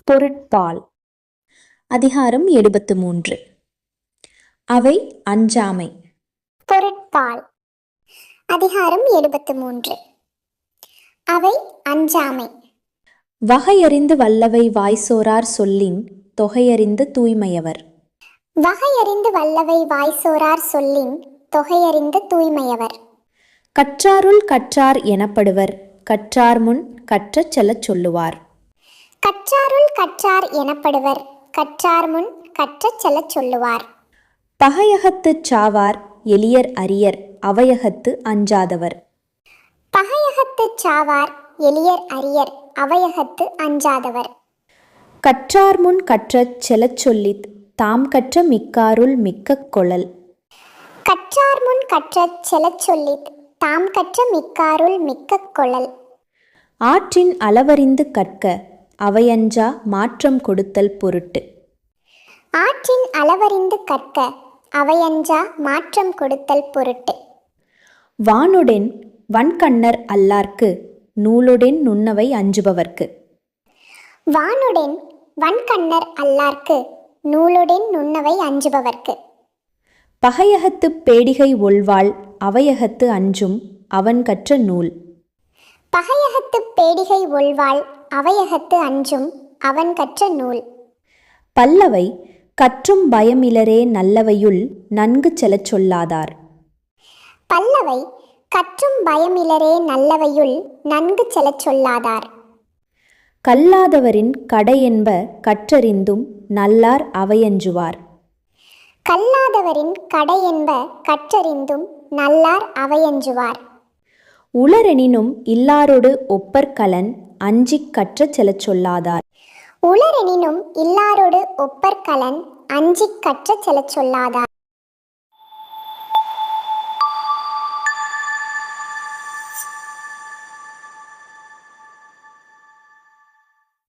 பொருட்பால். அதிகாரம் 73. அவை அஞ்சாமை. பொருட்பால். அதிகாரம் 73. அவை அஞ்சாமை. வகையறிந்து வல்லவை வாய்சோரார் சொல்லின் தொகையறிந்து தூய்மையவர். வகையறிந்து வல்லவை வாய்சோரார் சொல்லின் தொகையறிந்து தூய்மையவர். கற்றாருள் கற்றார் எனப்படுவர், கற்றார் முன் கற்றச் செல்லச் சொல்லுவார். கற்றாருள் கற்றார் எனப்படுவர், கற்றார் முன் கற்றச் செல்லச் சொல்லுவார். பகையகத்துச் சாவார் எளியர் அரியர், அவையகத்து அஞ்சாதவர். பகையகத்துச் சாவார் எளியர் அரியர், அவையகத்து அஞ்சாதவர். கற்றார் முன் கற்றச் செல்லச் சொல்லித் தாம் கற்ற மிக்காருள் மிக்க கொளல். கற்றார் முன் கற்றச் செல்லச் சொல்லித் தாம் கற்ற மிக்காருள் மிக்க கொளல். ஆற்றின் அளவறிந்து கற்க அவையஞ்சா மாற்றம் கொடுத்தல் பொருட்டு. ஆற்றின் அளவறிந்து கற்க அவையஞ்சா மாற்றம் கொடுத்தல் பொருட்டு. வானுடென் வன்கண்ணர் அல்லார்க்கு, நூலுடென் நுண்ணவை அஞ்சுபவர்க்கு. வானுடென் வன்கண்ணர் அல்லார்க்கு, நூலுடென் நுண்ணவை அஞ்சுபவர்க்கு. பகையகத்துப் பேடிகை ஒள்வாள் அவையகத்து அஞ்சும் அவன் கற்ற நூல். பகையகத்துப் பேடிகை ஒள்வாள் அவையகத்து அஞ்சும் அவன் கற்ற நூல். பல்லவை கற்றும் பயமிலரே நல்லவையுள் நன்கு செலச் சொல்லாதார். பல்லவை கற்றும் பயமிலரே நல்லவையுள் நன்கு செலச் சொல்லாதார். கல்லாதவரின் கடையென்ப கற்றறிந்தும் நல்லார் அவையஞ்சுவார். கல்லாதவரின் கடையென்ப கற்றறிந்தும் நல்லார் அவையஞ்சுவார். உளரெனினும் இல்லாரோடு ஒப்பற்கலன் அஞ்சிக் கற்றச் செலச் சொல்லாதார். உளரெனினும் இல்லாரோடு ஒப்பற்கலன் அஞ்சிக் கற்றச் செல்லச் சொல்லாதார்.